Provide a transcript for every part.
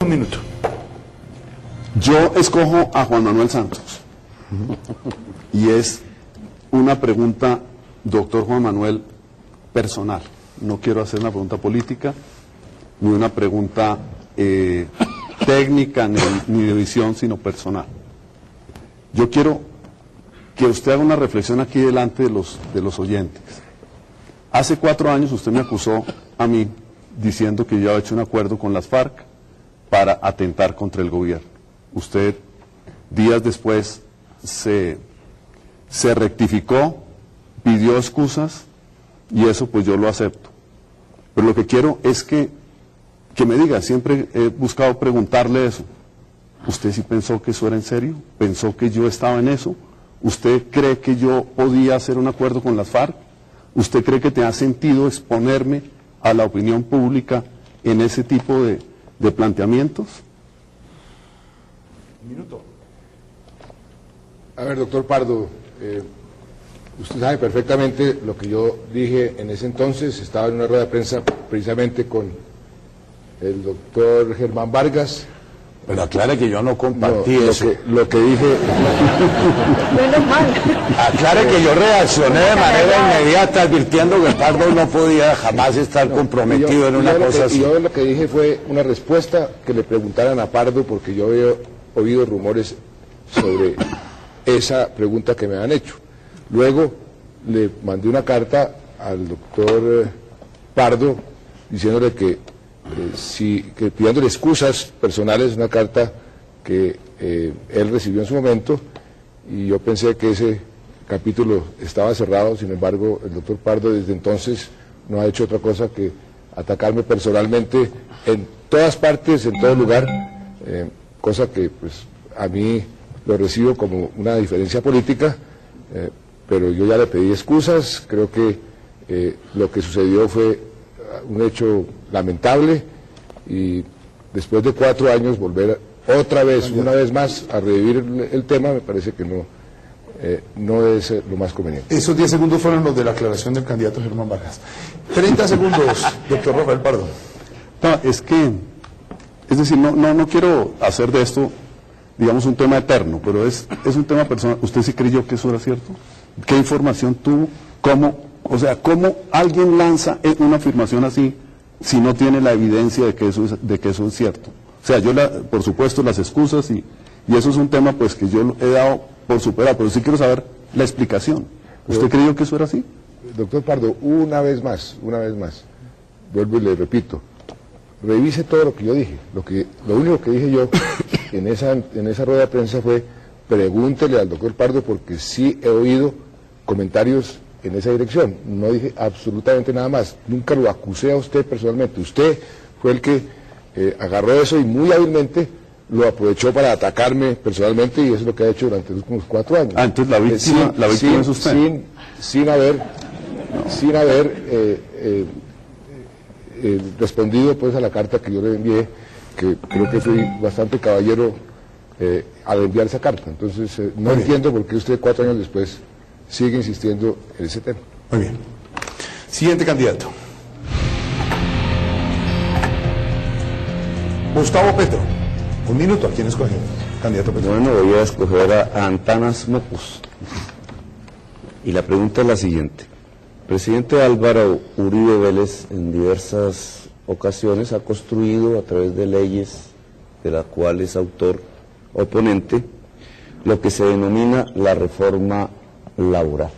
Un minuto. Yo escojo a Juan Manuel Santos. Y es una pregunta, doctor Juan Manuel, personal. No quiero hacer una pregunta política, ni una pregunta técnica, ni de visión, sino personal. Yo quiero que usted haga una reflexión aquí delante de los oyentes. Hace 4 años usted me acusó a mí diciendo que yo había hecho un acuerdo con las FARC para atentar contra el gobierno. Usted, días después, se rectificó, pidió excusas, y eso pues yo lo acepto. Pero lo que quiero es que me diga, siempre he buscado preguntarle eso. ¿Usted sí pensó que eso era en serio? ¿Pensó que yo estaba en eso? ¿Usted cree que yo podía hacer un acuerdo con las FARC? ¿Usted cree que tenía sentido exponerme a la opinión pública en ese tipo de planteamientos? Un minuto. A ver, doctor Pardo, usted sabe perfectamente lo que yo dije en ese entonces. Estaba en una rueda de prensa precisamente con el doctor Germán Vargas. Pero aclare que yo no compartí eso. Lo que dije... Menos mal. Aclare que yo reaccioné de manera inmediata advirtiendo que Pardo no podía jamás estar comprometido en una cosa así. Yo lo que dije fue una respuesta que le preguntaran a Pardo, porque yo había oído rumores sobre esa pregunta que me han hecho. Luego le mandé una carta al doctor Pardo diciéndole que pidiéndole excusas personales, una carta que él recibió en su momento, y yo pensé que ese capítulo estaba cerrado. Sin embargo, el doctor Pardo desde entonces no ha hecho otra cosa que atacarme personalmente en todas partes, en todo lugar, cosa que pues a mí lo recibo como una diferencia política, pero yo ya le pedí excusas. Creo que lo que sucedió fue un hecho lamentable, y después de 4 años volver otra vez, una vez más, a revivir el tema, me parece que no es lo más conveniente. Esos 10 segundos fueron los de la aclaración del candidato Germán Vargas. 30 segundos, doctor Rafael Pardo. No, es decir, no quiero hacer de esto, digamos, un tema eterno, pero es un tema personal. ¿Usted sí creyó que eso era cierto? ¿Qué información tuvo? ¿Cómo alguien lanza una afirmación así si no tiene la evidencia de que eso es cierto? O sea, por supuesto, las excusas y eso es un tema pues que yo he dado por superado, pero sí quiero saber la explicación. ¿Usted creyó que eso era así? Doctor Pardo, una vez más, vuelvo y le repito, revise todo lo que yo dije. Lo único que dije yo en esa rueda de prensa fue: pregúntele al doctor Pardo, porque sí he oído comentarios en esa dirección. No dije absolutamente nada más. Nunca lo acusé a usted personalmente. Usted fue el que agarró eso y muy hábilmente lo aprovechó para atacarme personalmente, y eso es lo que ha hecho durante los últimos 4 años. Entonces la víctima es usted. Sin haber respondido pues a la carta que yo le envié, que creo que fui bastante caballero al enviar esa carta. Entonces no entiendo por qué usted 4 años después sigue insistiendo en ese tema. Muy bien. Siguiente candidato. Gustavo Petro. 1 minuto. ¿A quién escoge? Candidato Petro. Bueno, voy a escoger a Antanas Mocus. Y la pregunta es la siguiente. El presidente Álvaro Uribe Vélez en diversas ocasiones ha construido a través de leyes de las cuales es autor o ponente lo que se denomina la reforma laboral.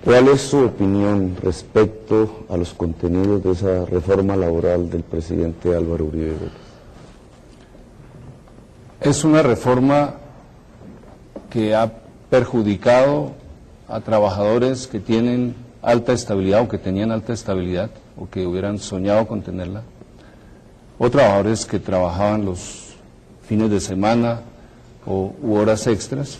¿Cuál es su opinión respecto a los contenidos de esa reforma laboral del presidente Álvaro Uribe Vélez? Es una reforma que ha perjudicado a trabajadores que tienen alta estabilidad o que tenían alta estabilidad o que hubieran soñado con tenerla, o trabajadores que trabajaban los fines de semana u horas extras,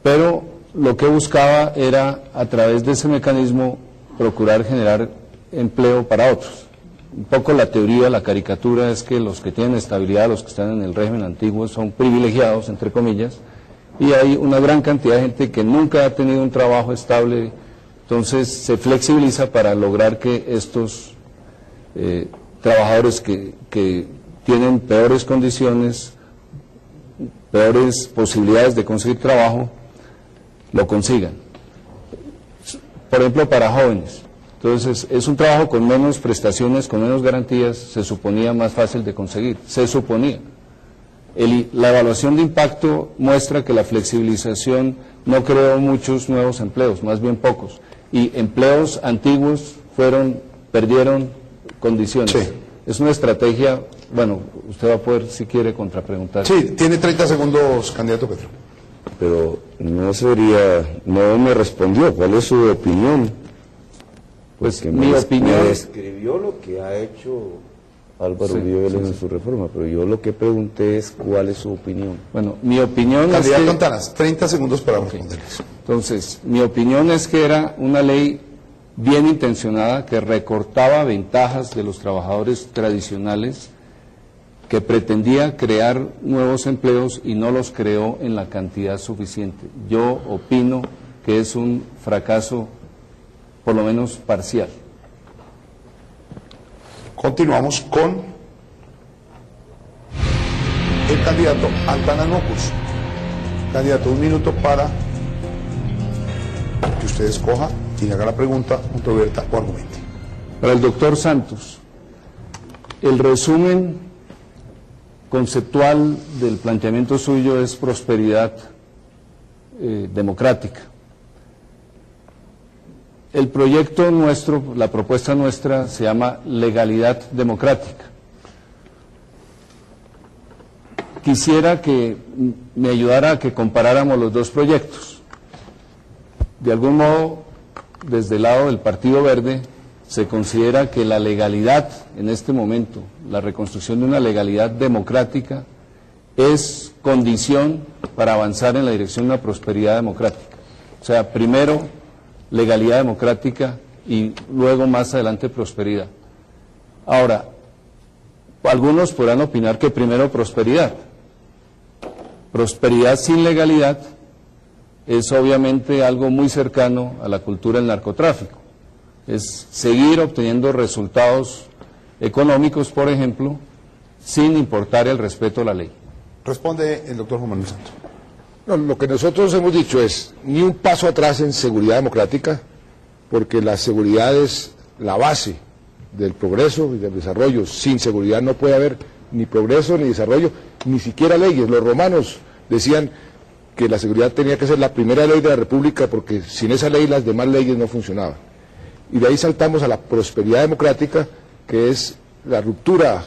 pero lo que buscaba era, a través de ese mecanismo, procurar generar empleo para otros. Un poco la teoría, la caricatura es que los que tienen estabilidad, los que están en el régimen antiguo, son privilegiados, entre comillas, y hay una gran cantidad de gente que nunca ha tenido un trabajo estable. Entonces se flexibiliza para lograr que estos trabajadores que tienen peores condiciones, peores posibilidades de conseguir trabajo, lo consigan. Por ejemplo, para jóvenes. Entonces, es un trabajo con menos prestaciones, con menos garantías, se suponía más fácil de conseguir, se suponía. La evaluación de impacto muestra que la flexibilización no creó muchos nuevos empleos, más bien pocos, y empleos antiguos perdieron condiciones. Sí. Es una estrategia, bueno, usted va a poder, si quiere, contrapreguntar. Sí, tiene 30 segundos, candidato Petro. Pero no me respondió, ¿cuál es su opinión? Pues mi opinión... Me describió lo que ha hecho Álvaro Uribe Vélez en su reforma, pero yo lo que pregunté es cuál es su opinión. Bueno, mi opinión candidato Antanas, 30 segundos para responderles. Entonces, mi opinión es que era una ley bien intencionada, que recortaba ventajas de los trabajadores tradicionales, que pretendía crear nuevos empleos y no los creó en la cantidad suficiente. Yo opino que es un fracaso, por lo menos parcial. Continuamos con el candidato Antanas Mocus. Candidato, 1 minuto para que usted escoja y haga la pregunta, controverta o argumente. Para el doctor Santos, el resumen conceptual del planteamiento suyo es prosperidad democrática. El proyecto nuestro, la propuesta nuestra, se llama legalidad democrática. Quisiera que me ayudara a que comparáramos los dos proyectos. De algún modo, desde el lado del Partido Verde, se considera que la legalidad en este momento, la reconstrucción de una legalidad democrática, es condición para avanzar en la dirección de una prosperidad democrática. O sea, primero legalidad democrática y luego más adelante prosperidad. Ahora, algunos podrán opinar que primero prosperidad. Prosperidad sin legalidad es obviamente algo muy cercano a la cultura del narcotráfico. Es seguir obteniendo resultados económicos, por ejemplo, sin importar el respeto a la ley. Responde el doctor Juan Manuel Santos. No, lo que nosotros hemos dicho es ni un paso atrás en seguridad democrática, porque la seguridad es la base del progreso y del desarrollo. Sin seguridad no puede haber ni progreso ni desarrollo, ni siquiera leyes. Los romanos decían que la seguridad tenía que ser la primera ley de la República, porque sin esa ley las demás leyes no funcionaban. Y de ahí saltamos a la prosperidad democrática, que es la ruptura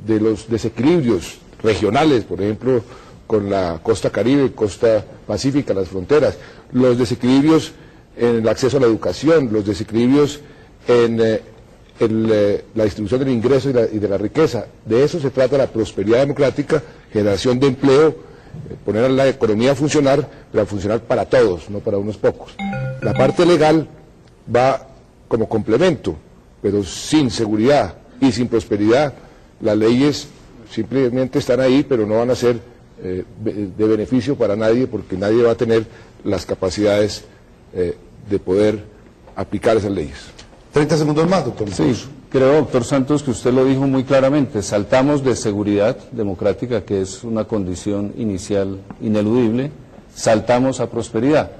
de los desequilibrios regionales, por ejemplo, con la costa caribe, costa pacífica, las fronteras, los desequilibrios en el acceso a la educación, los desequilibrios en la distribución del ingreso y de la riqueza. De eso se trata la prosperidad democrática, generación de empleo, poner a la economía a funcionar, pero a funcionar para todos, no para unos pocos. La parte legal va como complemento, pero sin seguridad y sin prosperidad, las leyes simplemente están ahí, pero no van a ser de beneficio para nadie, porque nadie va a tener las capacidades de poder aplicar esas leyes. 30 segundos más, doctor. Sí, creo, doctor Santos, que usted lo dijo muy claramente. Saltamos de seguridad democrática, que es una condición inicial ineludible, saltamos a prosperidad.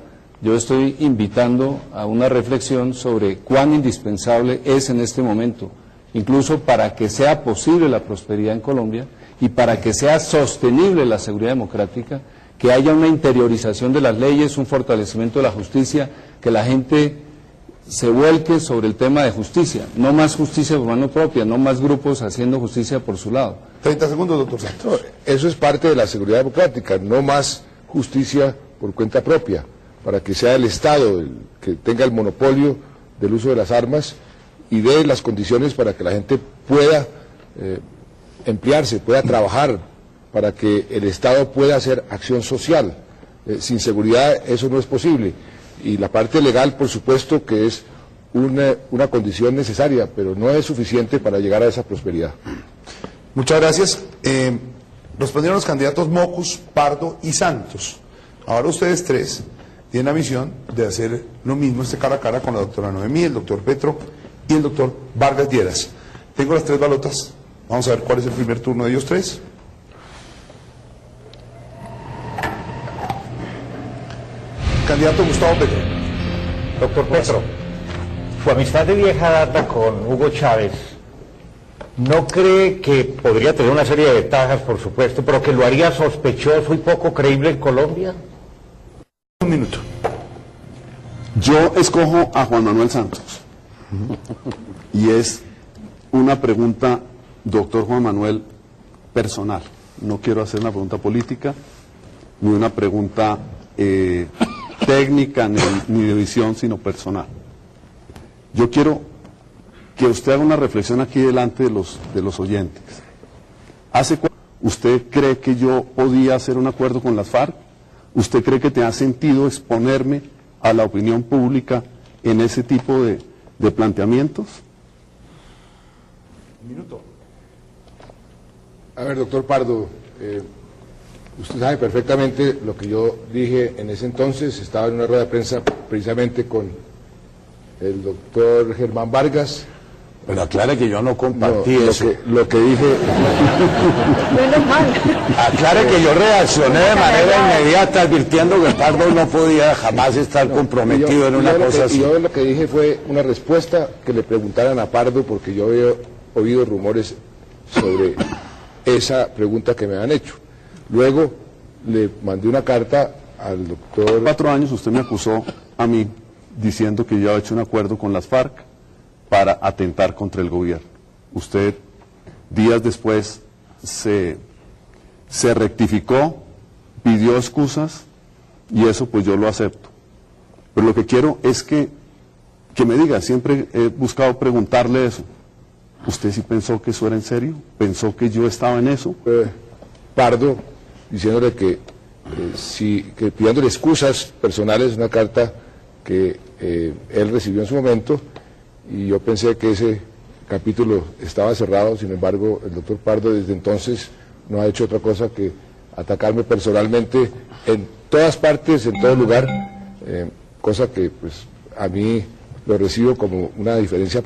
Yo estoy invitando a una reflexión sobre cuán indispensable es en este momento, incluso para que sea posible la prosperidad en Colombia y para que sea sostenible la seguridad democrática, que haya una interiorización de las leyes, un fortalecimiento de la justicia, que la gente se vuelque sobre el tema de justicia, no más justicia por mano propia, no más grupos haciendo justicia por su lado. 30 segundos, doctor Santos. No, eso es parte de la seguridad democrática, no más justicia por cuenta propia, para que sea el Estado el que tenga el monopolio del uso de las armas y dé las condiciones para que la gente pueda emplearse, pueda trabajar, para que el Estado pueda hacer acción social. Sin seguridad eso no es posible. Y la parte legal, por supuesto, que es una condición necesaria, pero no es suficiente para llegar a esa prosperidad. Muchas gracias. Respondieron los candidatos Mocus, Pardo y Santos. Ahora ustedes tres tienen la misión de hacer lo mismo, cara a cara con la doctora Noemí, el doctor Petro y el doctor Vargas Lleras. Tengo las 3 balotas. Vamos a ver cuál es el primer turno de ellos 3. Candidato Gustavo Petro. Doctor Petro, su amistad de vieja data con Hugo Chávez, ¿no cree que podría tener una serie de ventajas, por supuesto, pero que lo haría sospechoso y poco creíble en Colombia? Un minuto. Yo escojo a Juan Manuel Santos. Y es una pregunta, doctor Juan Manuel, personal. No quiero hacer una pregunta política, ni una pregunta técnica, ni de visión, sino personal. Yo quiero que usted haga una reflexión aquí delante de los oyentes. ¿Usted cree que yo podía hacer un acuerdo con las FARC? ¿Usted cree que te ha sentido exponerme a la opinión pública en ese tipo de planteamientos? Un minuto. A ver, doctor Pardo, usted sabe perfectamente lo que yo dije en ese entonces. Estaba en una rueda de prensa precisamente con el doctor Germán Vargas. Pero aclare que yo no compartí eso. Lo que dije... Menos mal. Aclare que yo reaccioné de manera inmediata advirtiendo que Pardo no podía jamás estar comprometido en una cosa así. Yo lo que dije fue una respuesta que le preguntaran a Pardo, porque yo había oído rumores sobre esa pregunta que me han hecho. Luego le mandé una carta al doctor... 4 años usted me acusó a mí diciendo que yo había hecho un acuerdo con las FARC para atentar contra el gobierno. Usted días después se rectificó, pidió excusas y eso pues yo lo acepto. Pero lo que quiero es que me diga, siempre he buscado preguntarle eso. ¿Usted sí pensó que eso era en serio? ¿Pensó que yo estaba en eso? Pardo, diciéndole que pidiéndole excusas personales, una carta que él recibió en su momento, y yo pensé que ese capítulo estaba cerrado. Sin embargo, el doctor Pardo desde entonces no ha hecho otra cosa que atacarme personalmente en todas partes, en todo lugar, cosa que pues a mí lo recibo como una diferencia